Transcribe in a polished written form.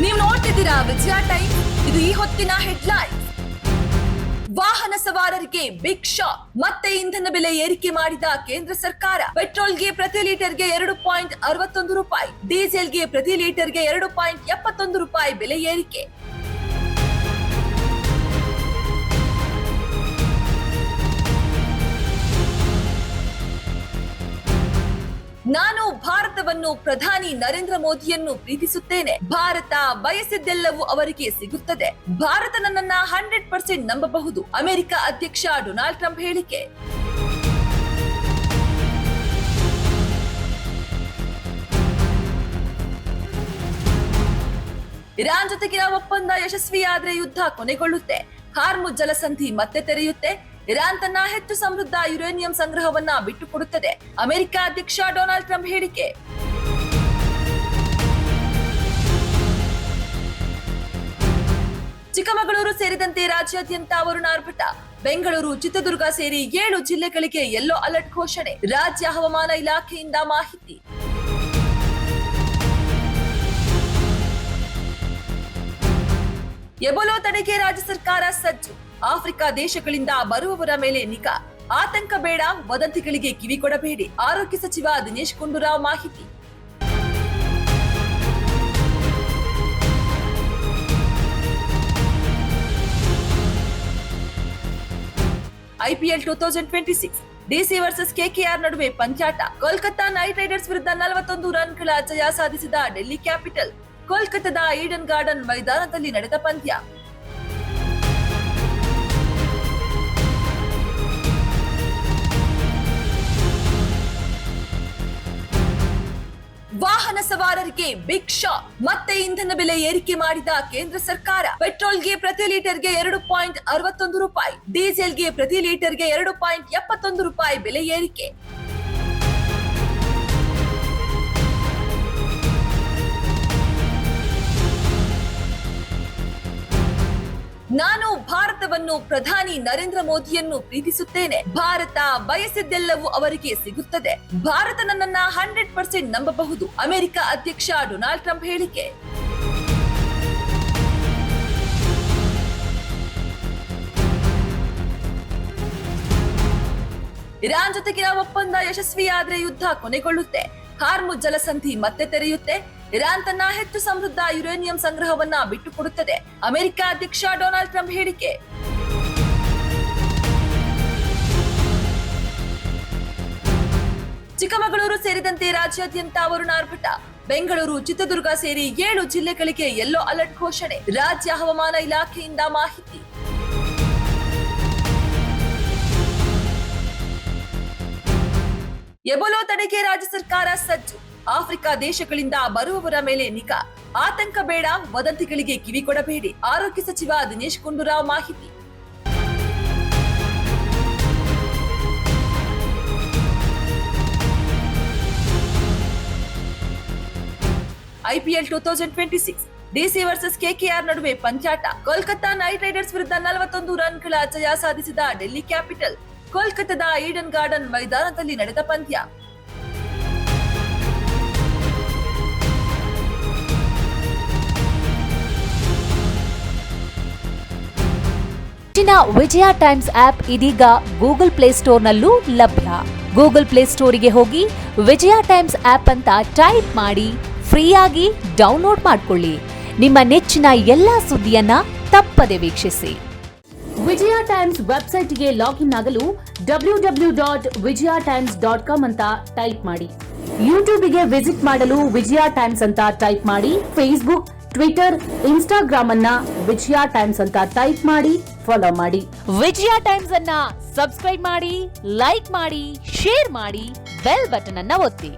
ನೀವು ನೋಡ್ತಿದ್ದೀರಾ ವಿಜಯ ಟೈಮ್. ಇದು ಈ ಹೊತ್ತಿನ ಹೆಡ್ಲೈನ್. ವಾಹನ ಸವಾರರಿಗೆ ಬಿಗ್ ಶಾಕ್. ಮತ್ತೆ ಇಂಧನ ಬೆಲೆ ಏರಿಕೆ ಮಾಡಿದ ಕೇಂದ್ರ ಸರ್ಕಾರ. ಪೆಟ್ರೋಲ್ಗೆ ಪ್ರತಿ ಲೀಟರ್ಗೆ 2.61 ರೂಪಾಯಿ, ಡೀಸೆಲ್ಗೆ ಪ್ರತಿ ಲೀಟರ್ಗೆ 2.71 ರೂಪಾಯಿ ಬೆಲೆ ಏರಿಕೆ. ನಾನು ಭಾರತವನ್ನು ಪ್ರಧಾನಿ ನರೇಂದ್ರ ಮೋದಿಯನ್ನು ಪ್ರೀತಿಸುತ್ತೇನೆ. ಭಾರತ ಬಯಸಿದ್ದೆಲ್ಲವೂ ಅವರಿಗೆ ಸಿಗುತ್ತದೆ. ಭಾರತ ನನ್ನನ್ನ 100% ನಂಬಬಹುದು. ಅಮೆರಿಕ ಅಧ್ಯಕ್ಷ ಡೊನಾಲ್ಡ್ ಟ್ರಂಪ್ ಹೇಳಿಕೆ. ಇರಾನ್ ಜೊತೆಗಿನ ಒಪ್ಪಂದ ಯಶಸ್ವಿಯಾದ್ರೆ ಯುದ್ಧ ಕೊನೆಗೊಳ್ಳುತ್ತೆ. ಹಾರ್ಮುಜ್ ಜಲಸಂಧಿ ಮತ್ತೆ ತೆರೆಯುತ್ತೆ. ಇರಾನ್ ತನ್ನ ಹೆಚ್ಚು ಸಮೃದ್ಧ ಯುರೇನಿಯಂ ಸಂಗ್ರಹವನ್ನ ಬಿಟ್ಟುಕೊಡುತ್ತದೆ. ಅಮೆರಿಕ ಅಧ್ಯಕ್ಷ ಡೊನಾಲ್ಡ್ ಟ್ರಂಪ್ ಹೇಳಿಕೆ. ಚಿಕ್ಕಮಗಳೂರು ಸೇರಿದಂತೆ ರಾಜ್ಯಾದ್ಯಂತ ವರುಣಾರ್ಭಟ. ಬೆಂಗಳೂರು, ಚಿತ್ರದುರ್ಗ ಸೇರಿ 7 ಜಿಲ್ಲೆಗಳಿಗೆ ಯೆಲ್ಲೋ ಅಲರ್ಟ್ ಘೋಷಣೆ. ರಾಜ್ಯ ಹವಾಮಾನ ಇಲಾಖೆಯಿಂದ ಮಾಹಿತಿ. ಎಬೋಲಾ ತಡೆಗೆ ರಾಜ್ಯ ಸರ್ಕಾರ ಸಜ್ಜು. ಆಫ್ರಿಕಾ ದೇಶಗಳಿಂದ ಬರುವವರ ಮೇಲೆ ನಿಗಾ. ಆತಂಕ ಬೇಡ, ವದಂತಿಗಳಿಗೆ ಕಿವಿ ಕೊಡಬೇಡಿ. ಆರೋಗ್ಯ ಸಚಿವ ದಿನೇಶ್ ಗುಂಡೂರಾವ್ ಮಾಹಿತಿ. ಐಪಿಎಲ್ 2026 ಡಿಸಿ ವರ್ಸಸ್ ಕೆಕೆಆರ್ ನಡುವೆ ಪಂಚಾಟ. ಕೋಲ್ಕತಾ ನೈಟ್ ರೈಡರ್ಸ್ ವಿರುದ್ಧ 41 ರನ್ಗಳ ಜಯ ಸಾಧಿಸಿದ ಡೆಲ್ಲಿ ಕ್ಯಾಪಿಟಲ್. ಕೋಲ್ಕತಾದ ಈಡನ್ ಗಾರ್ಡನ್ ಮೈದಾನದಲ್ಲಿ ನಡೆದ ಪಂದ್ಯ. ವಾಹನ ಸವಾರರಿಗೆ ಬಿಗ್ ಶಾಕ್. ಮತ್ತೆ ಇಂಧನ ಬೆಲೆ ಏರಿಕೆ ಮಾಡಿದ ಕೇಂದ್ರ ಸರ್ಕಾರ. ಪೆಟ್ರೋಲ್ಗೆ ಪ್ರತಿ ಲೀಟರ್ಗೆ 2.61 ರೂಪಾಯಿ, ಡೀಸೆಲ್ಗೆ ಪ್ರತಿ ಲೀಟರ್ಗೆ 2.71 ರೂಪಾಯಿ ಬೆಲೆ ಏರಿಕೆ. ನಾನು ಭಾರತವನ್ನು ಪ್ರಧಾನಿ ನರೇಂದ್ರ ಮೋದಿಯನ್ನು ಪ್ರೀತಿಸುತ್ತೇನೆ. ಭಾರತ ಬಯಸಿದ್ದೆಲ್ಲವೂ ಅವರಿಗೆ ಸಿಗುತ್ತದೆ. ಭಾರತ ನನ್ನನ್ನ 100% ನಂಬಬಹುದು. ಅಮೆರಿಕ ಅಧ್ಯಕ್ಷ ಡೊನಾಲ್ಡ್ ಟ್ರಂಪ್ ಹೇಳಿಕೆ. ಇರಾನ್ ಜೊತೆಗಿನ ಒಪ್ಪಂದ ಯಶಸ್ವಿಯಾದ್ರೆ ಯುದ್ಧ ಕೊನೆಗೊಳ್ಳುತ್ತೆ. ಹಾರ್ಮುಜ್ ಜಲಸಂಧಿ ಮತ್ತೆ ತೆರೆಯುತ್ತೆ. ಇರಾನ್ ತನ್ನ ಹೆಚ್ಚು ಸಮೃದ್ಧ ಯುರೇನಿಯಂ ಸಂಗ್ರಹವನ್ನ ಬಿಟ್ಟುಕೊಡುತ್ತದೆ. ಅಮೆರಿಕ ಅಧ್ಯಕ್ಷ ಡೊನಾಲ್ಡ್ ಟ್ರಂಪ್ ಹೇಳಿಕೆ. ಚಿಕ್ಕಮಗಳೂರು ಸೇರಿದಂತೆ ರಾಜ್ಯಾದ್ಯಂತ ವರುಣಾರ್ಭಟ. ಬೆಂಗಳೂರು, ಚಿತ್ರದುರ್ಗ ಸೇರಿ 7 ಜಿಲ್ಲೆಗಳಿಗೆ ಯೆಲ್ಲೋ ಅಲರ್ಟ್ ಘೋಷಣೆ. ರಾಜ್ಯ ಹವಾಮಾನ ಇಲಾಖೆಯಿಂದ ಮಾಹಿತಿ. ಎಬೋಲಾ ತಡೆಗೆ ರಾಜ್ಯ ಸರ್ಕಾರ ಸಜ್ಜು. ಆಫ್ರಿಕಾ ದೇಶಗಳಿಂದ ಬರುವವರ ಮೇಲೆ ನಿಗಾ. ಆತಂಕ ಬೇಡ, ವದಂತಿಗಳಿಗೆ ಕಿವಿ ಕೊಡಬೇಡಿ. ಆರೋಗ್ಯ ಸಚಿವ ದಿನೇಶ್ ಗುಂಡೂರಾವ್ ಮಾಹಿತಿ. ಐಪಿಎಲ್ 2026 ಡಿಸಿ ವರ್ಸಸ್ ಕೆಕೆಆರ್ ನಡುವೆ ಪಂಚಾಟ. ಕೋಲ್ಕತಾ ನೈಟ್ ರೈಡರ್ಸ್ ವಿರುದ್ಧ 41 ರನ್ಗಳ ಜಯ ಸಾಧಿಸಿದ ಡೆಲ್ಲಿ ಕ್ಯಾಪಿಟಲ್. ಕೋಲ್ಕತಾದ ಈಡನ್ ಗಾರ್ಡನ್ ಮೈದಾನದಲ್ಲಿ ನಡೆದ ಪಂದ್ಯ. ವಿಜಯ ಟೈಮ್ಸ್ ಆಪ್ ಇದೀಗ ಗೂಗಲ್ ಪ್ಲೇಸ್ಟೋರ್ನಲ್ಲೂ ಲಭ್ಯ. ಗೂಗಲ್ ಪ್ಲೇಸ್ಟೋರಿಗೆ ಹೋಗಿ ವಿಜಯ ಟೈಮ್ಸ್ ಆಪ್ ಅಂತ ಟೈಪ್ ಮಾಡಿ ಫ್ರೀಯಾಗಿ ಡೌನ್ಲೋಡ್ ಮಾಡಿಕೊಳ್ಳಿ. ನಿಮ್ಮ ನೆಚ್ಚಿನ ಎಲ್ಲಾ ಸುದ್ದಿಯನ್ನ ತಪ್ಪದೆ ವೀಕ್ಷಿಸಿ. ವಿಜಯ ಟೈಮ್ಸ್ ವೆಬ್ಸೈಟ್ಗೆ ಲಾಗಿನ್ ಆಗಲು www.vijayatimes.com ಅಂತ ಟೈಪ್ ಮಾಡಿ. ಯೂಟ್ಯೂಬ್ಗೆ ವಿಸಿಟ್ ಮಾಡಲು ವಿಜಯ ಟೈಮ್ಸ್ ಅಂತ ಟೈಪ್ ಮಾಡಿ. ಫೇಸ್ಬುಕ್, ಟ್ವಿಟರ್, ಇನ್ಸ್ಟಾಗ್ರಾಮ್ ಅನ್ನ ವಿಜಯ ಟೈಮ್ಸ್ ಅಂತ ಟೈಪ್ ಮಾಡಿ, ಫಾಲೋ ಮಾಡಿ. ವಿಜಯ ಟೈಮ್ಸ್ ಅನ್ನ ಸಬ್ಸ್ಕ್ರೈಬ್ ಮಾಡಿ, ಲೈಕ್ ಮಾಡಿ, ಶೇರ್ ಮಾಡಿ, ಬೆಲ್ ಬಟನ್ ಅನ್ನ ಒತ್ತಿ.